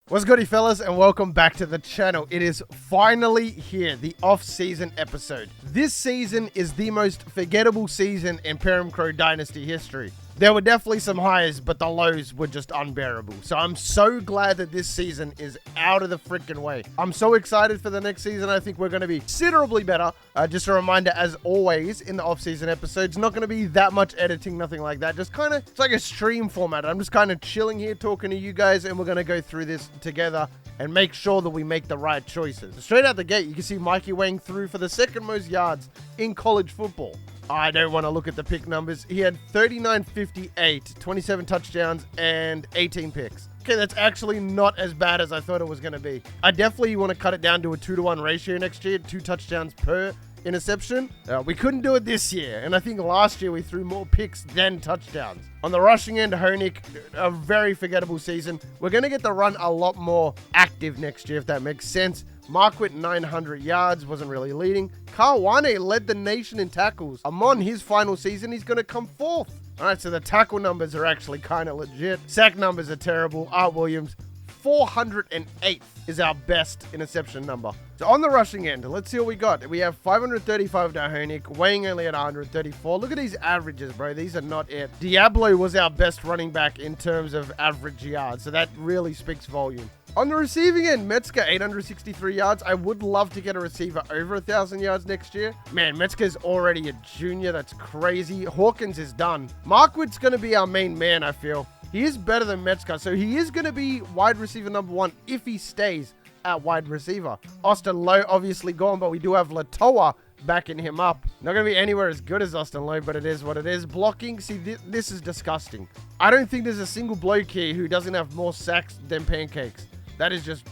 What's goody, fellas, and welcome back to the channel. It is finally here, the off-season episode. This season is the most forgettable season in PerramCrowe Dynasty history. There were definitely some highs, but the lows were just unbearable. So I'm so glad that this season is out of the freaking way. I'm so excited for the next season. I think we're going to be considerably better. Just a reminder, as always, in the off-season episodes, not going to be that much editing, nothing like that. Just kind of, it's like a stream format. I'm just kind of chilling here, talking to you guys, and we're going to go through this together and make sure that we make the right choices. Straight out the gate, you can see Mikey weighing through for the second most yards in college football. I don't want to look at the pick numbers. He had 39.58, 27 touchdowns, and 18 picks. Okay, that's actually not as bad as I thought it was going to be. I definitely want to cut it down to a 2-to-1 ratio next year, 2 touchdowns per interception. We couldn't do it this year, and I think last year we threw more picks than touchdowns. On the rushing end, Honig, a very forgettable season. We're going to get the run a lot more active next year, if that makes sense. Marquardt, 900 yards, wasn't really leading. Kissane led the nation in tackles. Amon, his final season, he's going to come fourth. All right, so the tackle numbers are actually kind of legit. Sack numbers are terrible. Art Williams, 408 is our best interception number. So on the rushing end, let's see what we got. We have 535 to Honig, weighing only at 134. Look at these averages, bro. These are not it. Diablo was our best running back in terms of average yards, so that really speaks volume. On the receiving end, Metzger, 863 yards. I would love to get a receiver over 1,000 yards next year. Man, Metzger's already a junior. That's crazy. Hawkins is done. Marquardt's going to be our main man, I feel. He is better than Metzger, so he is going to be wide receiver number 1 if he stays at wide receiver. Austin Lowe obviously gone, but we do have Latoa backing him up. Not going to be anywhere as good as Austin Lowe, but it is what it is. Blocking, see, this is disgusting. I don't think there's a single bloke here who doesn't have more sacks than pancakes. That is just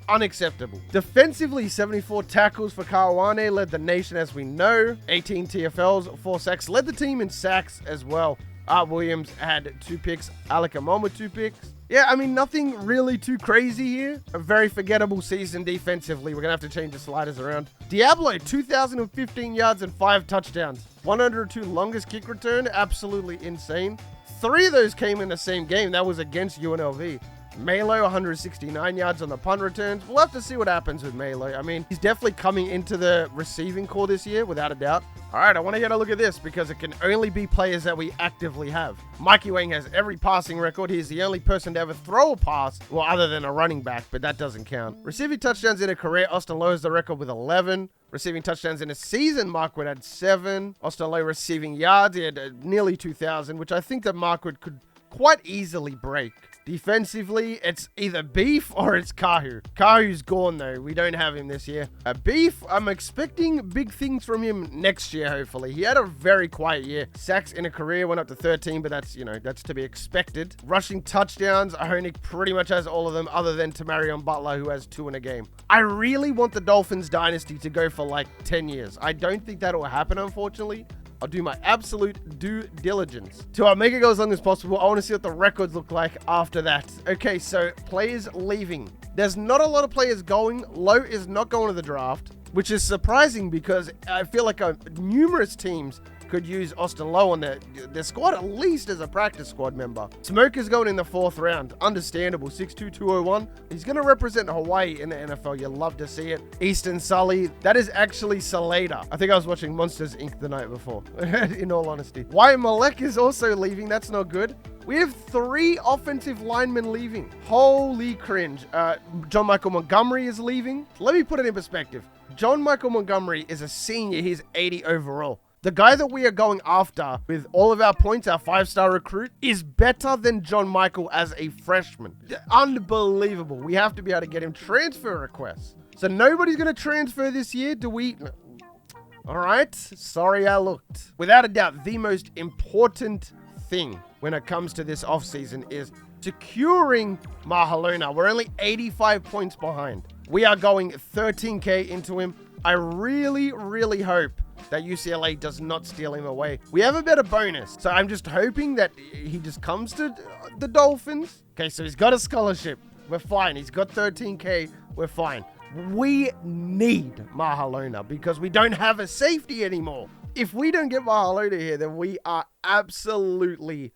unacceptable. Defensively, 74 tackles for Kissane, led the nation as we know. 18 TFLs, 4 sacks, led the team in sacks as well. Art Williams had 2 picks. Alec Amon with 2 picks. Yeah, I mean, nothing really too crazy here. A very forgettable season defensively. We're going to have to change the sliders around. Diablo, 2,015 yards and 5 touchdowns. 102 longest kick return. Absolutely insane. 3 of those came in the same game. That was against UNLV. Malo, 169 yards on the punt returns. We'll have to see what happens with Malo. I mean, he's definitely coming into the receiving core this year, without a doubt. All right, I want to get a look at this because it can only be players that we actively have. Mikey Wang has every passing record. He's the only person to ever throw a pass, well, other than a running back, but that doesn't count. Receiving touchdowns in a career, Austin Lowe has the record with 11. Receiving touchdowns in a season, Marquardt had 7. Austin Lowe receiving yards, he had nearly 2,000, which I think that Marquardt could quite easily break. Defensively, it's either Beef or it's Kahu. Kahu's gone, though. We don't have him this year. Beef, I'm expecting big things from him next year, hopefully. He had a very quiet year. Sacks in a career went up to 13, but that's, that's to be expected. Rushing touchdowns, Honig pretty much has all of them, other than Tamarion Butler, who has 2 in a game. I really want the Dolphins dynasty to go for like 10 years. I don't think that will happen, unfortunately. I'll do my absolute due diligence. To make it go as long as possible, I want to see what the records look like after that. Okay, so players leaving. There's not a lot of players going. Lowe is not going to the draft, which is surprising because I feel like numerous teams could use Austin Lowe on their squad, at least as a practice squad member. Smoker's going in the 4th round. Understandable. 6'2", 201. He's going to represent Hawaii in the NFL. You'll love to see it. Easton Sully. That is actually Salada. I think I was watching Monsters, Inc. the night before, in all honesty. Wyatt Malek is also leaving. That's not good. We have 3 offensive linemen leaving. Holy cringe. John Michael Montgomery is leaving. Let me put it in perspective. John Michael Montgomery is a senior. He's 80 overall. The guy that we are going after with all of our points, our 5-star recruit, is better than John Michael as a freshman. Unbelievable. We have to be able to get him transfer requests. So nobody's going to transfer this year, do we? All right. Sorry I looked. Without a doubt, the most important thing when it comes to this offseason is securing Mahalona. We're only 85 points behind. We are going 13K into him. I really, really hope that UCLA does not steal him away. We have a better bonus, so I'm just hoping that he just comes to the Dolphins. Okay, so he's got a scholarship. We're fine. He's got 13K. We're fine. We need Mahalona because we don't have a safety anymore. If we don't get Mahalona here, then we are absolutely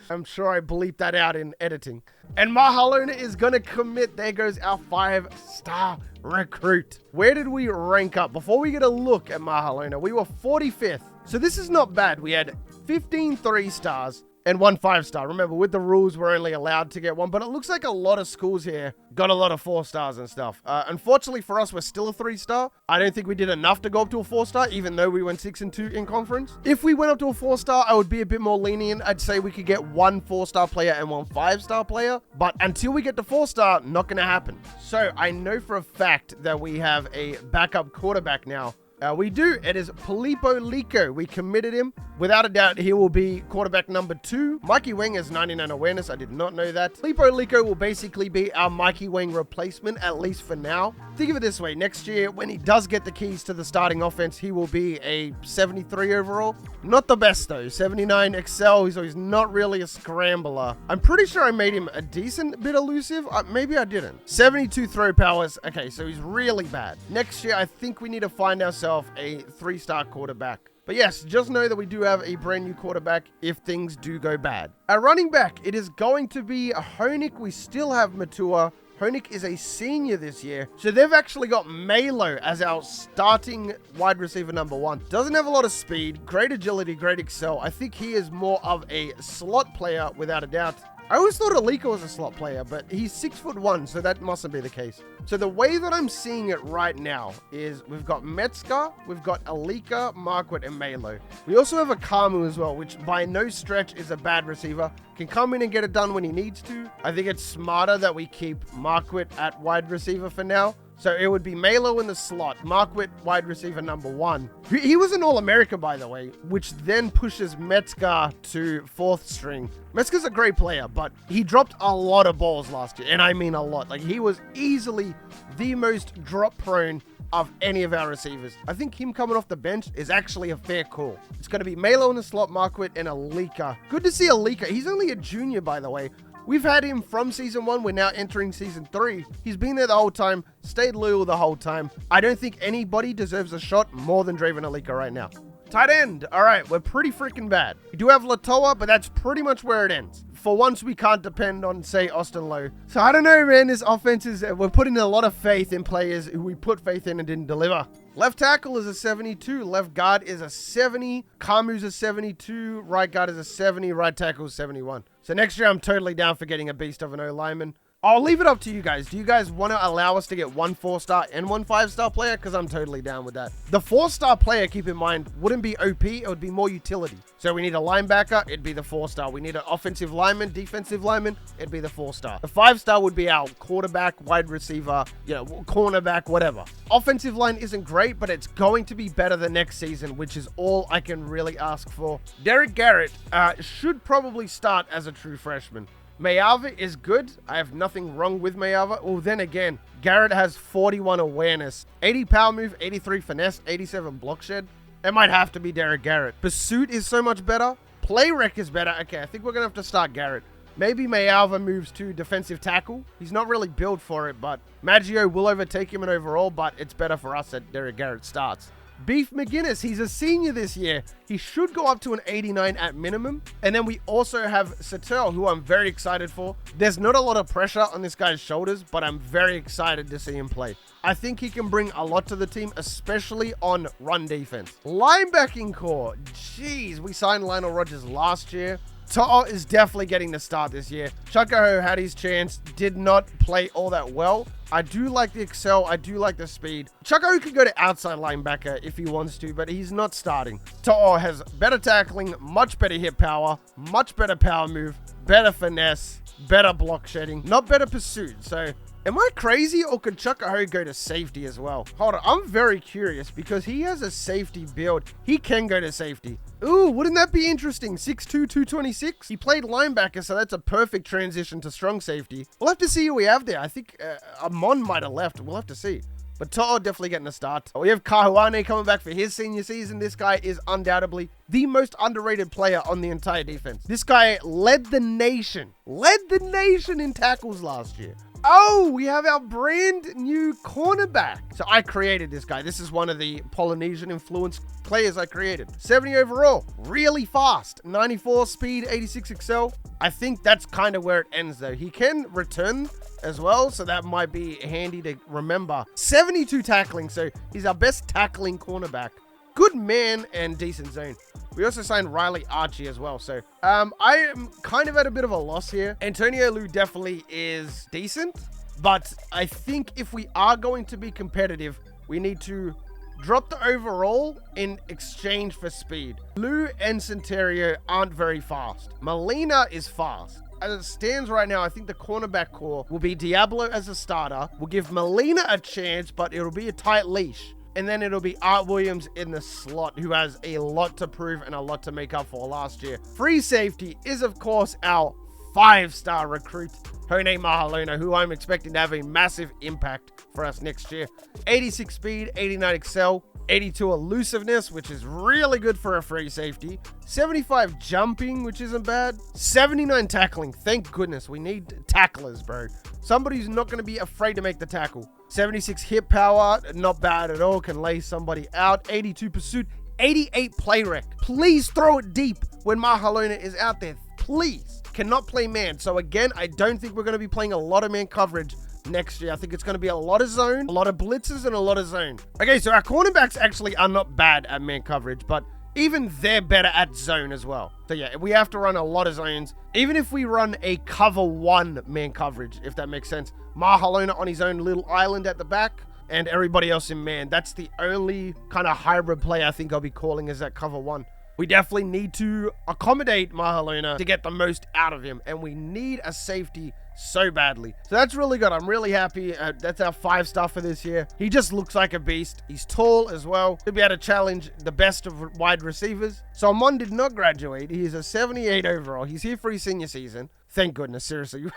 I'm sure I bleeped that out in editing. And Mahalona is going to commit. There goes our 5-star recruit. Where did we rank up? Before we get a look at Mahalona, we were 45th. So this is not bad. We had 15 3-stars and 1 5-star. Remember, with the rules, we're only allowed to get one, but it looks like a lot of schools here got a lot of 4-stars and stuff. Unfortunately for us, we're still a 3-star. I don't think we did enough to go up to a 4-star, even though we went 6-2 in conference. If we went up to a 4-star, I would be a bit more lenient. I'd say we could get 1 4-star player and 1 5-star player, but until we get to 4-star, not going to happen. So I know for a fact that we have a backup quarterback now. We do. It is Filippo Lico. We committed him. Without a doubt, he will be quarterback number 2. Mikey Wang has 99 awareness. I did not know that. Filippo Lico will basically be our Mikey Wang replacement, at least for now. Think of it this way. Next year, when he does get the keys to the starting offense, he will be a 73 overall. Not the best, though. 79 Excel. So he's not really a scrambler. I'm pretty sure I made him a decent bit elusive. Maybe I didn't. 72 throw powers. Okay, so he's really bad. Next year, I think we need to find ourselves a 3-star quarterback. But yes, just know that we do have a brand new quarterback if things do go bad. Our running back, it is going to be Honig. We still have Matua. Honig is a senior this year. So they've actually got Malo as our starting wide receiver number 1. Doesn't have a lot of speed, great agility, great excel. I think he is more of a slot player without a doubt. I always thought Alika was a slot player, but he's 6'1", so that mustn't be the case. So the way that I'm seeing it right now is we've got Metzger, we've got Alika, Marquardt, and Malo. We also have a Kamu as well, which by no stretch is a bad receiver. Can come in and get it done when he needs to. I think it's smarter that we keep Marquardt at wide receiver for now. So it would be Malo in the slot, Marquardt wide receiver number 1. He was an All-American, by the way, which then pushes Metzger to 4th string. Metzger's a great player, but he dropped a lot of balls last year, and I mean a lot. Like, he was easily the most drop-prone of any of our receivers. I think him coming off the bench is actually a fair call. It's going to be Malo in the slot, Marquardt, and Alika. Good to see Alika. He's only a junior, by the way. We've had him from season 1. We're now entering season 3. He's been there the whole time, stayed loyal the whole time. I don't think anybody deserves a shot more than Draven Alika right now. Tight end. All right, we're pretty freaking bad. We do have Latoa, but that's pretty much where it ends. For once, we can't depend on, say, Austin Lowe. So I don't know, man. This offense is, we're putting a lot of faith in players who we put faith in and didn't deliver. Left tackle is a 72. Left guard is a 70. Kamu's a 72. Right guard is a 70. Right tackle is 71. So next year, I'm totally down for getting a beast of an O-lineman. I'll leave it up to you guys. Do you guys want to allow us to get 1 4-star and 1 5-star player? Because I'm totally down with that. The 4-star player, keep in mind, wouldn't be OP. It would be more utility. So we need a linebacker. It'd be the 4-star. We need an offensive lineman, defensive lineman. It'd be the 4-star. The 5-star would be our quarterback, wide receiver, cornerback, whatever. Offensive line isn't great, but it's going to be better the next season, which is all I can really ask for. Derek Garrett should probably start as a true freshman. Mayava is good. I have nothing wrong with Mayava. Well, then again, Garrett has 41 awareness, 80 power move, 83 finesse, 87 block shed. It might have to be Derek Garrett. Pursuit is so much better. Play rec is better. Okay, I think we're going to have to start Garrett. Maybe Mayava moves to defensive tackle. He's not really built for it, but Maggio will overtake him in overall, but it's better for us that Derek Garrett starts. Beef McGinnis, he's a senior this year. He should go up to an 89 at minimum. And then we also have Satel, who I'm very excited for. There's not a lot of pressure on this guy's shoulders, but I'm very excited to see him play. I think he can bring a lot to the team, especially on run defense. Linebacking core. Jeez, we signed Lionel Rogers last year. To'o is definitely getting the start this year. Chukaho had his chance, did not play all that well. I do like the excel. I do like the speed. Chukaho could go to outside linebacker if he wants to, but he's not starting. To'o has better tackling, much better hit power, much better power move, better finesse, better block shedding, not better pursuit. So am I crazy, or could Chukaho go to safety as well? Hold on, I'm very curious because he has a safety build. He can go to safety. Ooh, wouldn't that be interesting? 6'2", 226. He played linebacker, so that's a perfect transition to strong safety. We'll have to see who we have there. I think Amon might have left. We'll have to see. But To'o definitely getting a start. We have Kahuane coming back for his senior season. This guy is undoubtedly the most underrated player on the entire defense. This guy led the nation in tackles last year. Oh, we have our brand new cornerback. So I created this guy. This is one of the Polynesian influenced players I created. 70 overall, really fast. 94 speed, 86 excel. I think that's kind of where it ends though. He can return as well, so that might be handy to remember. 72 tackling, so he's our best tackling cornerback. Good man and decent zone. We also signed Riley Archie as well. So I am kind of at a bit of a loss here. Antonio Liu definitely is decent, but I think if we are going to be competitive, we need to drop the overall in exchange for speed. Liu and Centerio aren't very fast. Molina is fast. As it stands right now, I think the cornerback core will be Diablo as a starter. We'll give Molina a chance, but it'll be a tight leash. And then it'll be Art Williams in the slot, who has a lot to prove and a lot to make up for last year. Free safety is, of course, our 5-star recruit, Hone Mahalona, who I'm expecting to have a massive impact for us next year. 86 speed, 89 excel, 82 elusiveness, which is really good for a free safety. 75 jumping, which isn't bad. 79 tackling. Thank goodness. We need tacklers, bro. Somebody who's not going to be afraid to make the tackle. 76 hit power, not bad at all. Can lay somebody out. 82 pursuit, 88 play rec. Please throw it deep when Mahalona is out there. Please. Cannot play man. So again, I don't think we're going to be playing a lot of man coverage next year. I think it's going to be a lot of zone, a lot of blitzes, and a lot of zone. Okay, so our cornerbacks actually are not bad at man coverage, but even they're better at zone as well. So yeah, we have to run a lot of zones. Even if we run a cover 1 man coverage, if that makes sense. Mahalona on his own little island at the back, and everybody else in man. That's the only kind of hybrid play I think I'll be calling is that cover 1. We definitely need to accommodate Mahalona to get the most out of him, and we need a safety so badly. So that's really good. I'm really happy. That's our 5-star for this year. He just looks like a beast. He's tall as well. He'll be able to challenge the best of wide receivers. Salmon did not graduate. He's a 78 overall. He's here for his senior season. Thank goodness, seriously.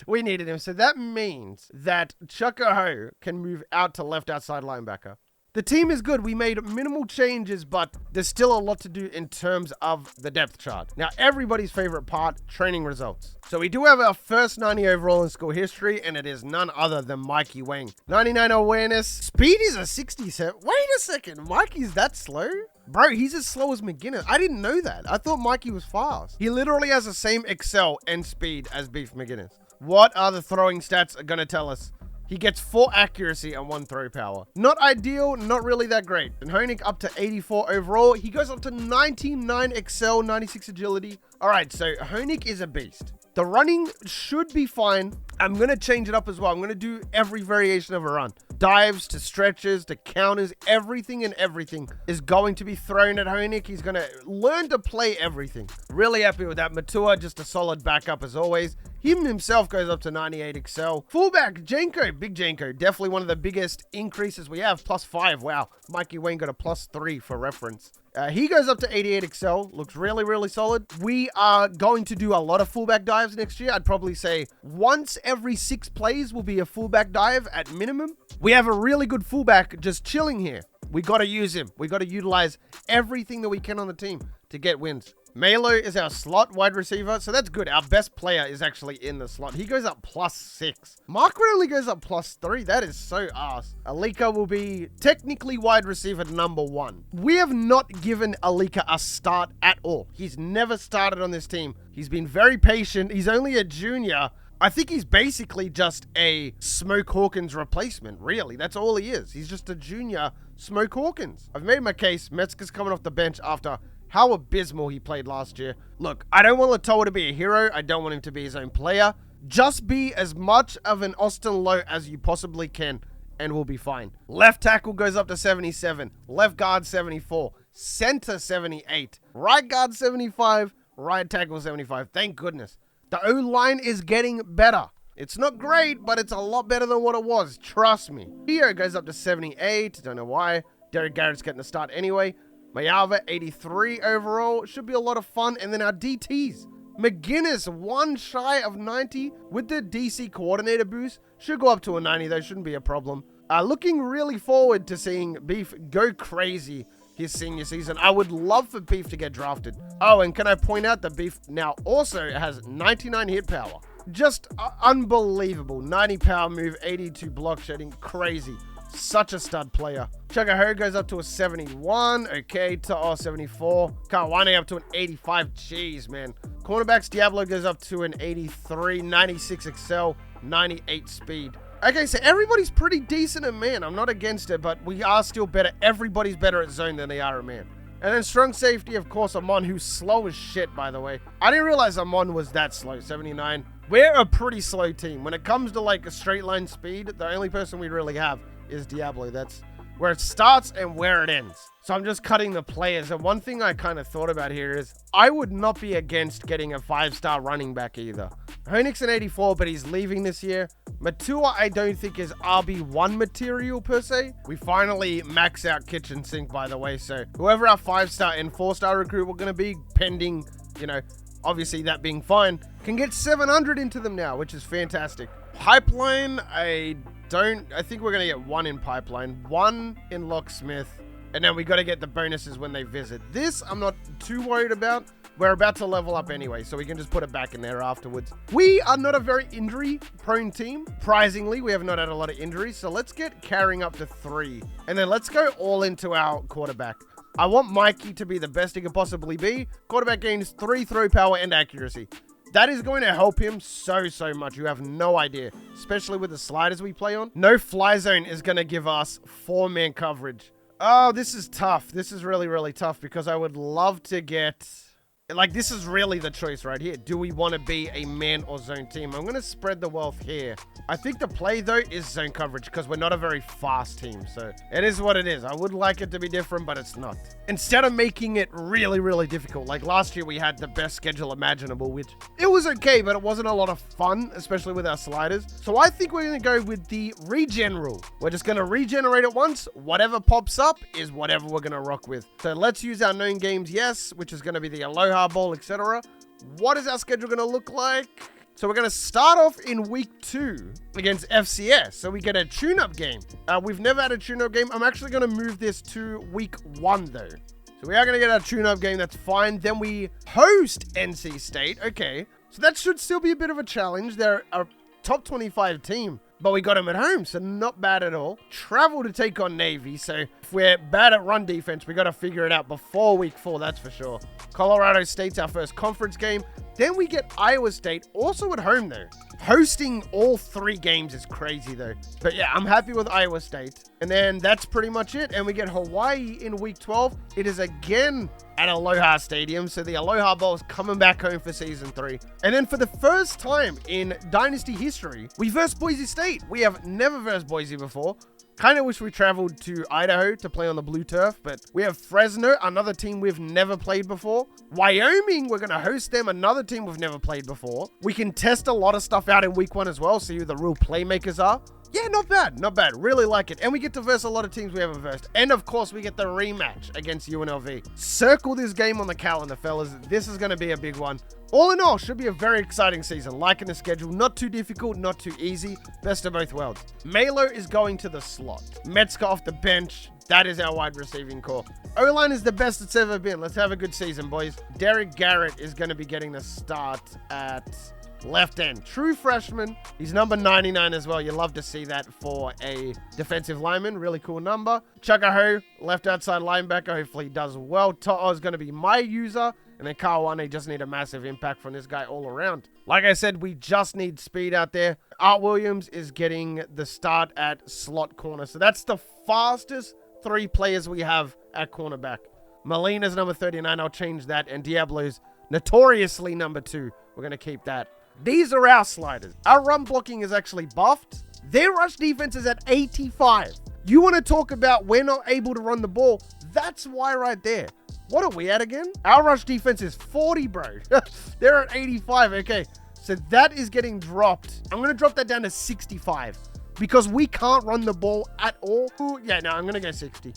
We needed him. So that means that Chukaho can move out to left outside linebacker. The team is good. We made minimal changes, but there's still a lot to do in terms of the depth chart. Now, everybody's favorite part, training results. So we do have our first 90 overall in school history, and it is none other than Mikey Wang. 99 awareness. Speed is a 67. Wait a second. Mikey's that slow? Bro, he's as slow as McGinnis. I didn't know that. I thought Mikey was fast. He literally has the same excel and speed as Beef McGinnis. What are the throwing stats going to tell us? He gets 4 accuracy and 1 throw power. Not ideal, not really that great. And Honig up to 84 overall. He goes up to 99 excel, 96 agility. All right, so Honig is a beast. The running should be fine. I'm going to change it up as well. I'm going to do every variation of a run. Dives to stretches to counters, everything and everything is going to be thrown at Honig. He's going to learn to play everything. Really happy with that. Matua, just a solid backup as always. Him himself goes up to 98 excel. Fullback, Janko, big Janko. Definitely one of the biggest increases we have. +5, wow. Mikey Wayne got a +3 for reference. He goes up to 88 excel. Looks really, really solid. We are going to do a lot of fullback dives next year. I'd probably say once every 6 plays will be a fullback dive at minimum. We have a really good fullback just chilling here. We got to use him. We got to utilize everything that we can on the team to get wins. Melo is our slot wide receiver, so that's good. Our best player is actually in the slot. He goes up +6. Markwood only goes up +3. That is so ass. Alika will be technically wide receiver number 1. We have not given Alika a start at all. He's never started on this team. He's been very patient. He's only a junior. I think he's basically just a Smoke Hawkins replacement, really. That's all he is. He's just a junior Smoke Hawkins. I've made my case. Metzger's coming off the bench after how abysmal he played last year. Look, I don't want Latoa to be a hero. I don't want him to be his own player. Just be as much of an Austin Lowe as you possibly can, and we'll be fine. Left tackle goes up to 77. Left guard, 74. Center, 78. Right guard, 75. Right tackle, 75. Thank goodness. The O-line is getting better. It's not great, but it's a lot better than what it was. Trust me. Theo goes up to 78. Don't know why. Derek Garrett's getting the start anyway. Mayava, 83 overall. Should be a lot of fun. And then our DTs. McGinnis, 1 shy of 90 with the DC coordinator boost. Should go up to a 90 though. Shouldn't be a problem. Looking really forward to seeing Beef go crazy his senior season. I would love for Beef to get drafted. Oh, and can I point out that Beef now also has 99 hit power. Just unbelievable. 90 power move, 82 block shedding. Crazy. Such a stud player. Juhasz goes up to a 71. Okay, To'o 74. Kawane up to an 85. Jeez, man. Cornerbacks, Diablo goes up to an 83. 96 excel, 98 speed. Okay, so everybody's pretty decent at man. I'm not against it, but we are still better. Everybody's better at zone than they are at man. And then strong safety, of course, Amon, who's slow as shit, by the way. I didn't realize Amon was that slow, 79. We're a pretty slow team. When it comes to, like, a straight line speed, the only person we really have is Diablo. That's where it starts and where it ends. So I'm just cutting the players. And one thing I kind of thought about here is I would not be against getting a 5-star running back either. Honix an 84, but he's leaving this year. Matua, I don't think is RB1 material per se. We finally max out kitchen sink, by the way. So whoever our 5-star and 4-star recruit we're going to be, pending, you know, obviously that being fine, can get 700 into them now, which is fantastic. Pipeline, I think we're going to get 1 in pipeline, 1 in locksmith, and then we got to get the bonuses when they visit. This, I'm not too worried about. We're about to level up anyway, so we can just put it back in there afterwards. We are not a very injury-prone team. Surprisingly, we have not had a lot of injuries, so let's get carrying up to 3. And then let's go all into our quarterback. I want Mikey to be the best he can possibly be. Quarterback gains 3 throw power and accuracy. That is going to help him so much. You have no idea, especially with the sliders we play on. No fly zone is going to give us 4-man coverage. Oh, this is tough. This is really tough because I would love to get... Like, this is really the choice right here. Do we want to be a man or zone team? I'm going to spread the wealth here. I think the play, though, is zone coverage because we're not a very fast team. So it is what it is. I would like it to be different, but it's not. Instead of making it really difficult, like last year we had the best schedule imaginable, which it was okay, but it wasn't a lot of fun, especially with our sliders. So I think we're going to go with the regen rule. We're just going to regenerate it once. Whatever pops up is whatever we're going to rock with. So let's use our known games, yes, which is going to be the Aloha Bowl, etc. What is our schedule going to look like? So we're going to start off in week 2 against FCS. So we get a tune-up game. We've never had a tune-up game. I'm actually going to move this to week 1 though. So we are going to get a tune-up game. That's fine. Then we host NC State. Okay. So that should still be a bit of a challenge. They're a top 25 team. But we got them at home, so not bad at all. Travel to take on Navy, so if we're bad at run defense, we got to figure it out before week 4, that's for sure. Colorado State's our first conference game. Then we get Iowa State, also at home though. Hosting all 3 games is crazy though. But yeah, I'm happy with Iowa State. And then that's pretty much it. And we get Hawaii in week 12. It is again at Aloha Stadium. So the Aloha Bowl is coming back home for season 3. And then for the first time in Dynasty history, we verse Boise State. We have never versed Boise before. Kind of wish we traveled to Idaho to play on the blue turf, but we have Fresno, another team we've never played before. Wyoming, we're going to host them, another team we've never played before. We can test a lot of stuff out in week 1 as well, see who the real playmakers are. Yeah, not bad. Really like it. And we get to verse a lot of teams we haven't versed. And of course, we get the rematch against UNLV. Circle this game on the calendar, fellas. This is going to be a big one. All in all, should be a very exciting season. Liking the schedule, not too difficult, not too easy. Best of both worlds. Melo is going to the slot. Metzger off the bench. That is our wide receiving core. O-line is the best it's ever been. Let's have a good season, boys. Derek Garrett is going to be getting the start at left end. True freshman. He's number 99 as well. You love to see that for a defensive lineman. Really cool number. Juhasz, left outside linebacker. Hopefully he does well. To'o is going to be my user. And then Kawane just need a massive impact from this guy all around. Like I said, we just need speed out there. Art Williams is getting the start at slot corner. So that's the fastest 3 players we have at cornerback. Molina's number 39. I'll change that. And Diablo's notoriously number 2. We're going to keep that. These are our sliders. Our run blocking is actually buffed. Their rush defense is at 85. You want to talk about we're not able to run the ball? That's why right there. What are we at again? Our rush defense is 40, bro. They're at 85. Okay, so that is getting dropped. I'm going to drop that down to 65 because we can't run the ball at all. Ooh, yeah, no, I'm going to go 60.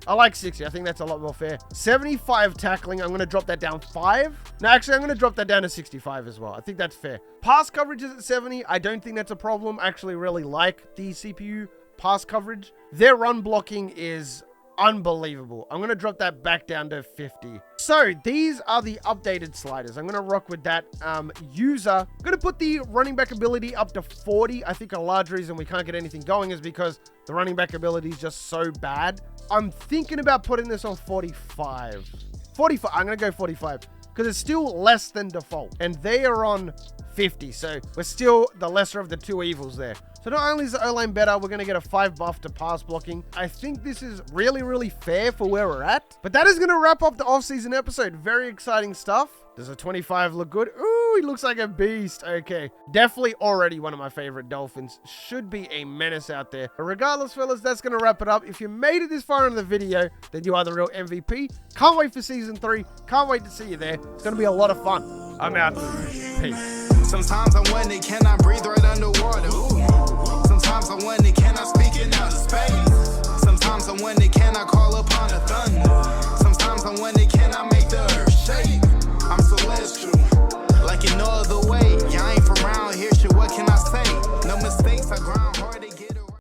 I like 60. I think that's a lot more fair. 75 tackling. I'm going to drop that down 5. No, actually, I'm going to drop that down to 65 as well. I think that's fair. Pass coverage is at 70. I don't think that's a problem. I actually really like the CPU pass coverage. Their run blocking is unbelievable. I'm going to drop that back down to 50. So these are the updated sliders. I'm going to rock with that. User, I'm going to put the running back ability up to 40. I think a large reason we can't get anything going is because the running back ability is just so bad. I'm thinking about putting this on 45. 45. I'm going to go 45 because it's still less than default. And they are on 50. So we're still the lesser of the two evils there. So not only is the O-line better, we're going to get a 5 buff to pass blocking. I think this is really, really fair for where we're at. But that is going to wrap up the off-season episode. Very exciting stuff. Does a 25 look good? Ooh, he looks like a beast. Okay. Definitely already one of my favorite Dolphins. Should be a menace out there. But regardless, fellas, that's going to wrap it up. If you made it this far in the video, then you are the real MVP. Can't wait for season 3. Can't wait to see you there. It's going to be a lot of fun. I'm out. Peace. Sometimes I wonder, can I breathe right underwater? Ooh. Sometimes I wonder, can I speak in outer space? Sometimes I wonder, can I call